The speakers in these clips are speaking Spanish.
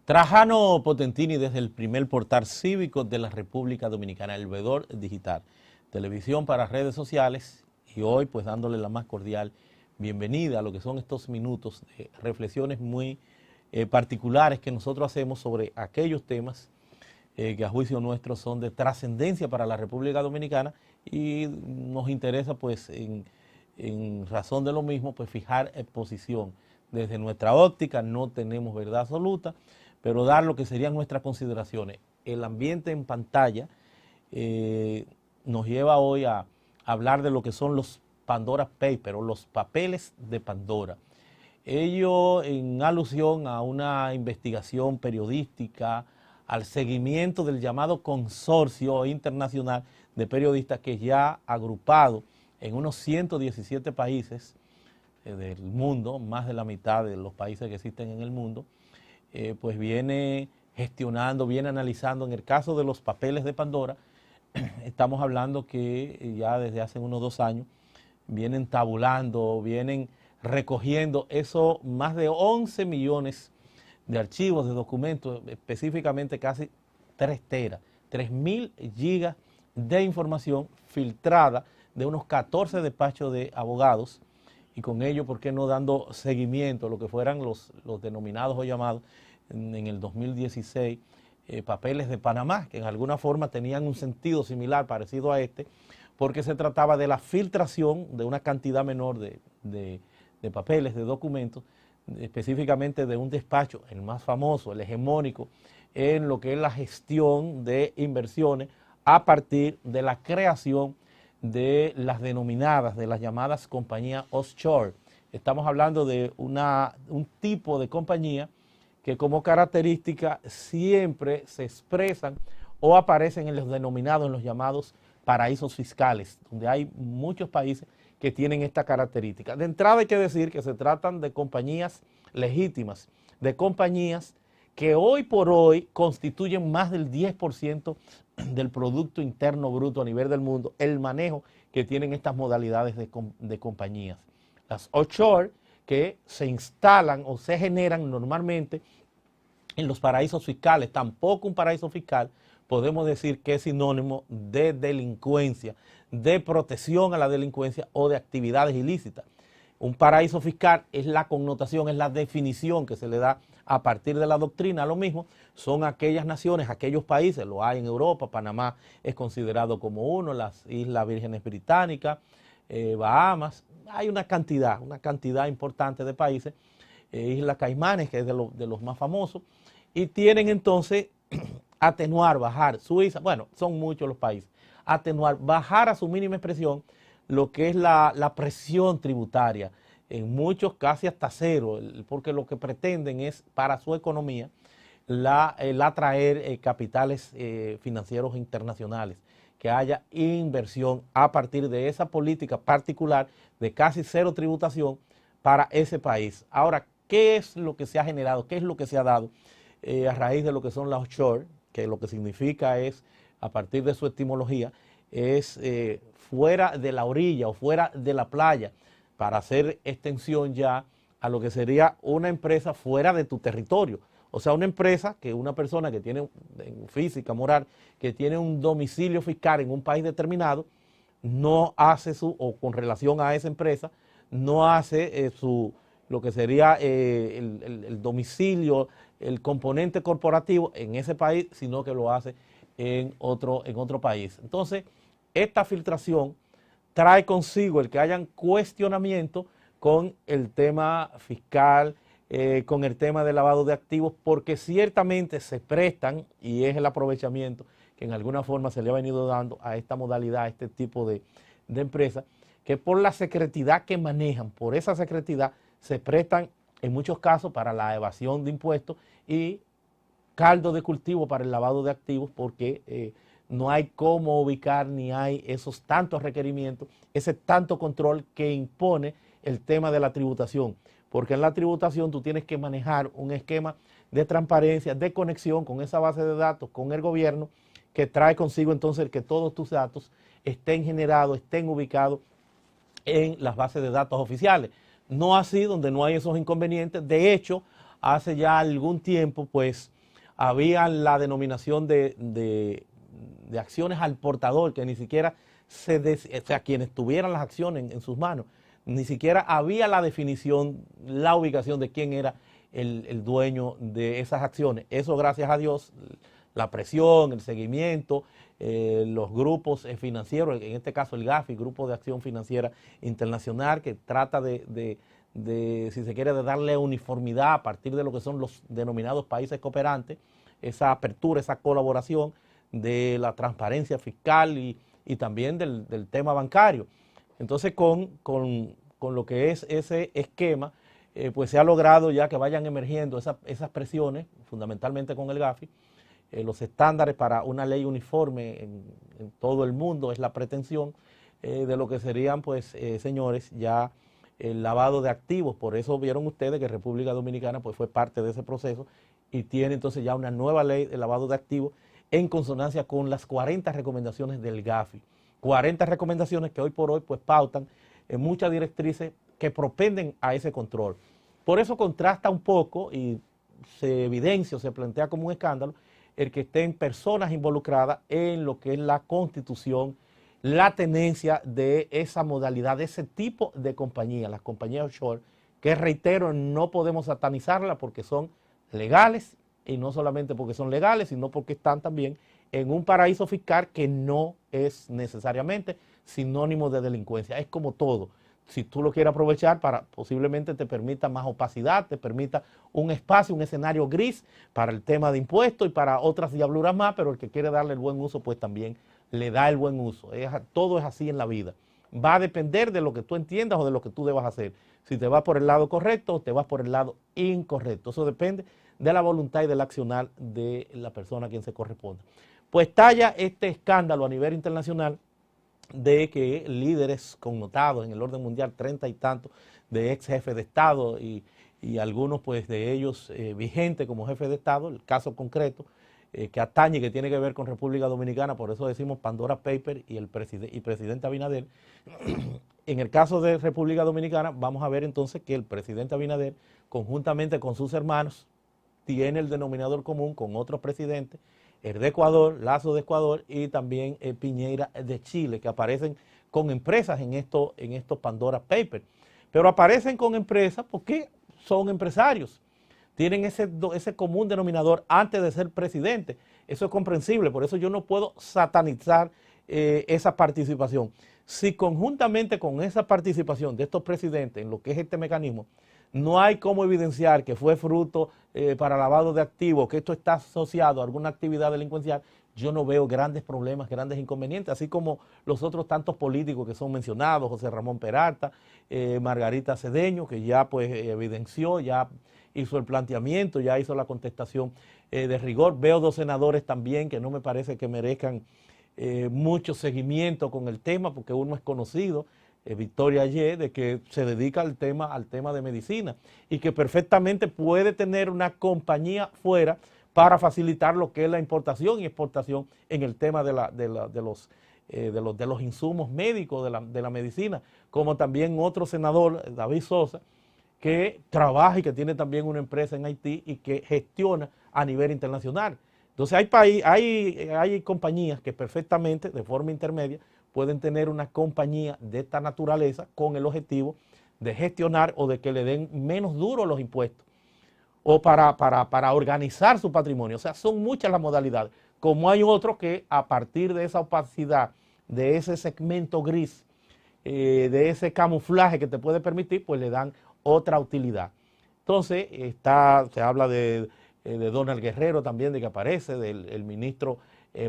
Trajano Potentini desde el primer portal cívico de la República Dominicana, el Vedor Digital, televisión para redes sociales, y hoy pues dándole la más cordial bienvenida a lo que son estos minutos de reflexiones muy particulares que nosotros hacemos sobre aquellos temas que a juicio nuestro son de trascendencia para la República Dominicana y nos interesa pues en razón de lo mismo pues fijar posición. Desde nuestra óptica no tenemos verdad absoluta, pero dar lo que serían nuestras consideraciones. El ambiente en pantalla nos lleva hoy a hablar de lo que son los Pandora Papers o los papeles de Pandora. Ello en alusión a una investigación periodística, al seguimiento del llamado consorcio internacional de periodistas que ya agrupado en unos 117 países del mundo, más de la mitad de los países que existen en el mundo, pues viene gestionando, viene analizando. En el caso de los papeles de Pandora, estamos hablando que ya desde hace unos 2 años vienen tabulando, vienen recogiendo eso, más de 11 millones de archivos, de documentos, específicamente casi 3 teras, 3.000 gigas de información filtrada de unos 14 despachos de abogados, y con ello, ¿por qué no dando seguimiento a lo que fueran los denominados o llamados en el 2016 papeles de Panamá, que en alguna forma tenían un sentido similar, parecido a este, porque se trataba de la filtración de una cantidad menor de papeles, de documentos, específicamente de un despacho, el más famoso, el hegemónico, en lo que es la gestión de inversiones a partir de la creación de las denominadas, de las llamadas compañías offshore. Estamos hablando de un tipo de compañía que como característica siempre se expresan o aparecen en los denominados, en los llamados paraísos fiscales, donde hay muchos países que tienen esta característica. De entrada hay que decir que se tratan de compañías legítimas, de compañías que hoy por hoy constituyen más del 10% del Producto Interno Bruto a nivel del mundo, el manejo que tienen estas modalidades de compañías. Las offshore, que se instalan o se generan normalmente en los paraísos fiscales. Tampoco un paraíso fiscal podemos decir que es sinónimo de delincuencia, de protección a la delincuencia o de actividades ilícitas. Un paraíso fiscal es la connotación, es la definición que se le da a partir de la doctrina. Lo mismo son aquellas naciones, aquellos países, lo hay en Europa, Panamá es considerado como uno, las Islas Vírgenes Británicas, Bahamas, hay una cantidad importante de países, Islas Caimanes, que es de los más famosos, y tienen entonces atenuar, bajar, Suiza, bueno, son muchos los países, atenuar, bajar a su mínima expresión lo que es la presión tributaria, en muchos casi hasta cero, porque lo que pretenden es para su economía el atraer capitales financieros internacionales, que haya inversión a partir de esa política particular de casi cero tributación para ese país. Ahora, ¿qué es lo que se ha generado? ¿Qué es lo que se ha dado a raíz de lo que son las offshore? Que lo que significa es, a partir de su etimología, es fuera de la orilla o fuera de la playa, para hacer extensión ya a lo que sería una empresa fuera de tu territorio. O sea, una empresa que una persona que tiene física, moral, que tiene un domicilio fiscal en un país determinado, no hace o con relación a esa empresa, no hace lo que sería el domicilio, el componente corporativo en ese país, sino que lo hace en otro país. Entonces, esta filtración trae consigo el que hayan cuestionamiento con el tema fiscal, con el tema del lavado de activos, porque ciertamente se prestan, y es el aprovechamiento que en alguna forma se le ha venido dando a esta modalidad, a este tipo de empresas, que por la secretidad que manejan, por esa secretidad, se prestan en muchos casos para la evasión de impuestos y caldo de cultivo para el lavado de activos, porque no hay cómo ubicar ni hay esos tantos requerimientos, ese tanto control que impone el tema de la tributación. Porque en la tributación tú tienes que manejar un esquema de transparencia, de conexión con esa base de datos, con el gobierno, que trae consigo entonces que todos tus datos estén generados, estén ubicados en las bases de datos oficiales. No así donde no hay esos inconvenientes. De hecho, hace ya algún tiempo, pues, había la denominación de acciones al portador, que ni siquiera o sea, quienes tuvieran las acciones en sus manos, ni siquiera había la definición, la ubicación de quién era el dueño de esas acciones. Eso, gracias a Dios, la presión, el seguimiento, los grupos financieros, en este caso el GAFI, Grupo de Acción Financiera Internacional, que trata si se quiere, de darle uniformidad a partir de lo que son los denominados países cooperantes, esa apertura, esa colaboración de la transparencia fiscal y también del tema bancario. Entonces, con lo que es ese esquema, pues se ha logrado ya que vayan emergiendo esas presiones, fundamentalmente con el GAFI. Los estándares para una ley uniforme en todo el mundo es la pretensión de lo que serían, pues, señores, ya el lavado de activos. Por eso vieron ustedes que República Dominicana pues, fue parte de ese proceso y tiene entonces ya una nueva ley de lavado de activos en consonancia con las 40 recomendaciones del GAFI. 40 recomendaciones que hoy por hoy pues pautan muchas directrices que propenden a ese control. Por eso contrasta un poco y se evidencia o se plantea como un escándalo el que estén personas involucradas en lo que es la constitución, la tenencia de esa modalidad, de ese tipo de compañías, las compañías offshore, que reitero, no podemos satanizarlas porque son legales, y no solamente porque son legales, sino porque están también en un paraíso fiscal que no es necesariamente sinónimo de delincuencia. Es como todo. Si tú lo quieres aprovechar posiblemente te permita más opacidad, te permita un espacio, un escenario gris para el tema de impuestos y para otras diabluras más, pero el que quiere darle el buen uso, pues también le da el buen uso. Todo es así en la vida. Va a depender de lo que tú entiendas o de lo que tú debas hacer. Si te vas por el lado correcto o te vas por el lado incorrecto. Eso depende de la voluntad y del accionar de la persona a quien se corresponda. Pues talla este escándalo a nivel internacional de que líderes connotados en el orden mundial, 30 y tantos de ex jefes de Estado y algunos pues de ellos vigentes como jefes de Estado, el caso concreto que atañe, que tiene que ver con República Dominicana, por eso decimos Pandora Paper y el presidente Abinader. En el caso de República Dominicana vamos a ver entonces que el presidente Abinader, conjuntamente con sus hermanos, tiene el denominador común con otros presidentes, el de Ecuador, Lazo de Ecuador y también Piñera de Chile, que aparecen con empresas en estos Pandora Papers. Pero aparecen con empresas porque son empresarios, tienen ese común denominador antes de ser presidente. Eso es comprensible, por eso yo no puedo satanizar esa participación. Si conjuntamente con esa participación de estos presidentes en lo que es este mecanismo, no hay cómo evidenciar que fue fruto para lavado de activos, que esto está asociado a alguna actividad delincuencial, yo no veo grandes problemas, grandes inconvenientes, así como los otros tantos políticos que son mencionados, José Ramón Peralta, Margarita Cedeño, que ya pues evidenció, ya hizo el planteamiento, ya hizo la contestación de rigor. Veo dos senadores también que no me parece que merezcan mucho seguimiento con el tema, porque uno es conocido, Victoria Ye, de que se dedica al tema de medicina y que perfectamente puede tener una compañía fuera para facilitar lo que es la importación y exportación en el tema de los insumos médicos, de la medicina, como también otro senador, David Sosa, que trabaja y que tiene también una empresa en Haití y que gestiona a nivel internacional. Entonces hay compañías que perfectamente, de forma intermedia, pueden tener una compañía de esta naturaleza con el objetivo de gestionar o de que le den menos duro los impuestos o para organizar su patrimonio. O sea, son muchas las modalidades. Como hay otros que a partir de esa opacidad, de ese segmento gris, de ese camuflaje que te puede permitir, pues le dan otra utilidad. Entonces, se habla de Donald Guerrero también, de que aparece, del ministro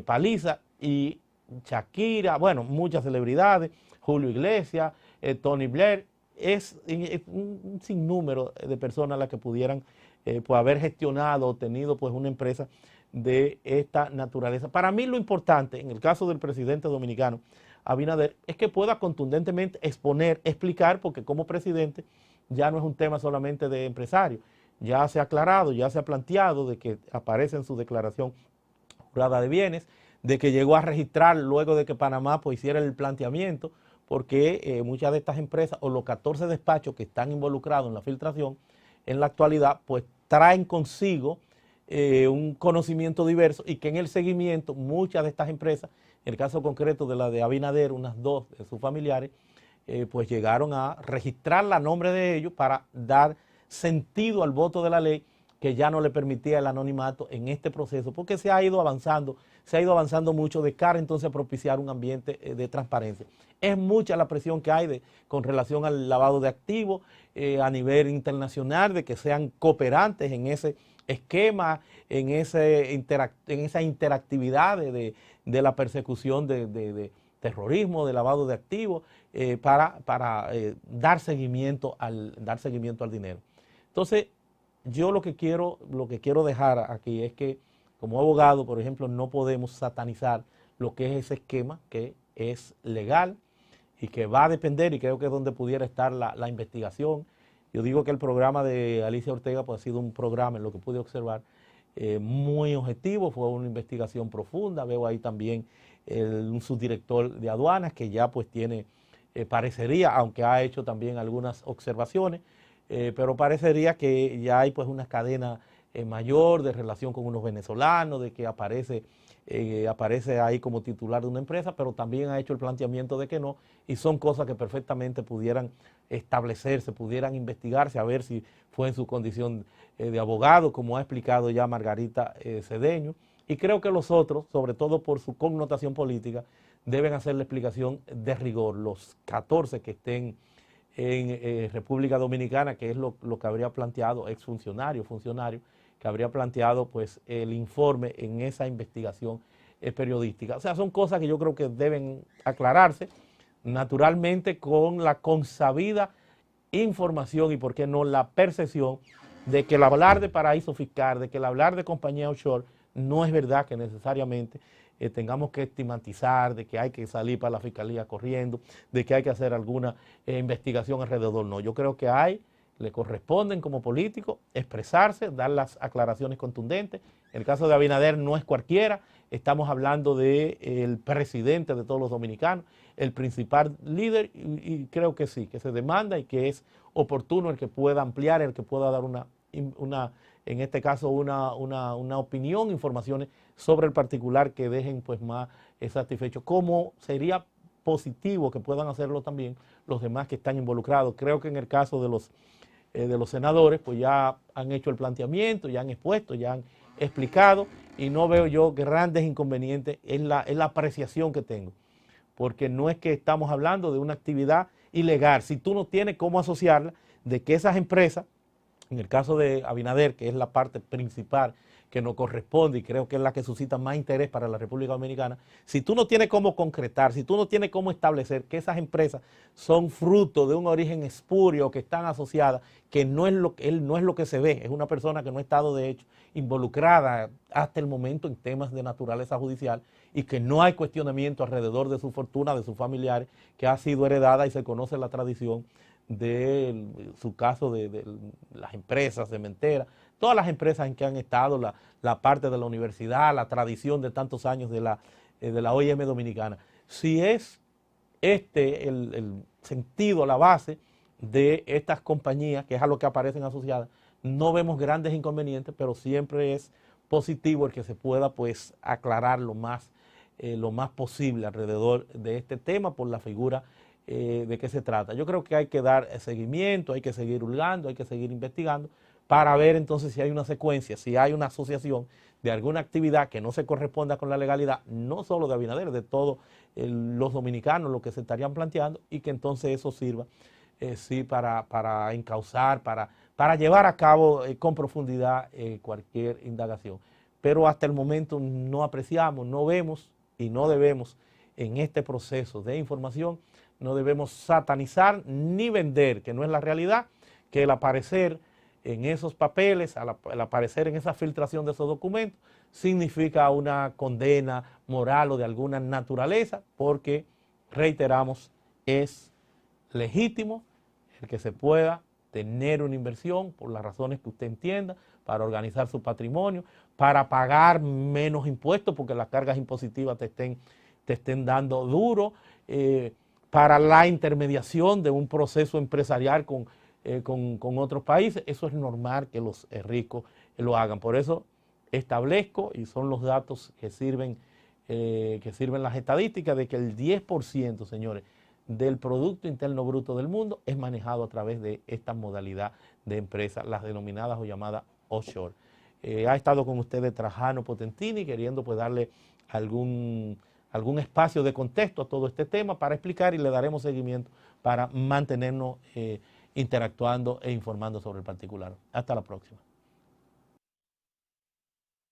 Paliza y Shakira, bueno, muchas celebridades, Julio Iglesias, Tony Blair, es un sinnúmero de personas las que pudieran pues haber gestionado o tenido pues una empresa de esta naturaleza. Para mí lo importante en el caso del presidente dominicano Abinader es que pueda contundentemente exponer, explicar, porque como presidente ya no es un tema solamente de empresario, ya se ha aclarado, ya se ha planteado de que aparece en su declaración jurada de bienes, de que llegó a registrar luego de que Panamá pues hiciera el planteamiento, porque muchas de estas empresas o los 14 despachos que están involucrados en la filtración en la actualidad pues traen consigo un conocimiento diverso y que en el seguimiento muchas de estas empresas, en el caso concreto de la de Abinader, unas 2 de sus familiares, pues llegaron a registrarla a nombre de ellos para dar sentido al voto de la ley que ya no le permitía el anonimato en este proceso, porque se ha ido avanzando mucho de cara entonces a propiciar un ambiente de transparencia. Es mucha la presión que hay con relación al lavado de activos a nivel internacional, de que sean cooperantes en ese esquema, en esa interactividad de la persecución de terrorismo, de lavado de activos, para dar seguimiento al dinero. Entonces, yo lo que quiero dejar aquí es que como abogado, por ejemplo, no podemos satanizar lo que es ese esquema que es legal y que va a depender, y creo que es donde pudiera estar la investigación. Yo digo que el programa de Alicia Ortega pues, ha sido un programa, en lo que pude observar, muy objetivo, fue una investigación profunda. Veo ahí también un subdirector de aduanas que ya pues tiene, parecería, aunque ha hecho también algunas observaciones, pero parecería que ya hay pues una cadena mayor de relación con unos venezolanos, de que aparece ahí como titular de una empresa, pero también ha hecho el planteamiento de que no, y son cosas que perfectamente pudieran establecerse, pudieran investigarse, a ver si fue en su condición de abogado, como ha explicado ya Margarita Cedeño, y creo que los otros, sobre todo por su connotación política, deben hacer la explicación de rigor, los 14 que estén en República Dominicana, que es lo que habría planteado exfuncionario, funcionario, que habría planteado pues el informe en esa investigación periodística. O sea, son cosas que yo creo que deben aclararse, naturalmente con la consabida información y por qué no la percepción de que el hablar de paraíso fiscal, de que el hablar de compañía offshore, no es verdad que necesariamente tengamos que estigmatizar, de que hay que salir para la fiscalía corriendo, de que hay que hacer alguna investigación alrededor. No, yo creo que le corresponden como políticos expresarse, dar las aclaraciones contundentes. En el caso de Abinader no es cualquiera, estamos hablando del presidente de todos los dominicanos, el principal líder, y creo que sí, que se demanda y que es oportuno el que pueda ampliar, el que pueda dar en este caso una opinión, informaciones sobre el particular que dejen pues más satisfechos. Como sería positivo que puedan hacerlo también los demás que están involucrados. Creo que en el caso de los senadores, pues ya han hecho el planteamiento, ya han expuesto, ya han explicado, y no veo yo grandes inconvenientes, es la apreciación que tengo, porque no es que estamos hablando de una actividad ilegal, si tú no tienes cómo asociarla, de que esas empresas, en el caso de Abinader, que es la parte principal que nos corresponde y creo que es la que suscita más interés para la República Dominicana, si tú no tienes cómo concretar, si tú no tienes cómo establecer que esas empresas son fruto de un origen espurio, que están asociadas, que no es lo que se ve, es una persona que no ha estado de hecho involucrada hasta el momento en temas de naturaleza judicial y que no hay cuestionamiento alrededor de su fortuna, de sus familiares, que ha sido heredada y se conoce la tradición de su caso de las empresas cementeras, todas las empresas en que han estado, la parte de la universidad, la tradición de tantos años de la OIM dominicana. Si es el sentido, la base de estas compañías, que es a lo que aparecen asociadas, no vemos grandes inconvenientes, pero siempre es positivo el que se pueda pues aclarar lo más posible alrededor de este tema por la figura de qué se trata. Yo creo que hay que dar seguimiento, hay que seguir hurgando, hay que seguir investigando para ver entonces si hay una secuencia, si hay una asociación de alguna actividad que no se corresponda con la legalidad, no solo de Abinader, de todos los dominicanos, lo que se estarían planteando, y que entonces eso sirva sí para encauzar, para llevar a cabo con profundidad cualquier indagación. Pero hasta el momento no apreciamos, no vemos y no debemos en este proceso de información, no debemos satanizar ni vender, que no es la realidad, que el aparecer en esos papeles, el aparecer en esa filtración de esos documentos, significa una condena moral o de alguna naturaleza, porque, reiteramos, es legítimo el que se pueda tener una inversión por las razones que usted entienda, para organizar su patrimonio, para pagar menos impuestos porque las cargas impositivas te estén dando duro, para la intermediación de un proceso empresarial con otros países. Eso es normal que los ricos lo hagan. Por eso establezco, y son los datos que sirven las estadísticas, de que el 10%, señores, del Producto Interno Bruto del mundo es manejado a través de esta modalidad de empresas, las denominadas o llamadas offshore. Ha estado con ustedes Trajano Potentini, queriendo pues darle algún espacio de contexto a todo este tema para explicar, y le daremos seguimiento para mantenernos interactuando e informando sobre el particular. Hasta la próxima.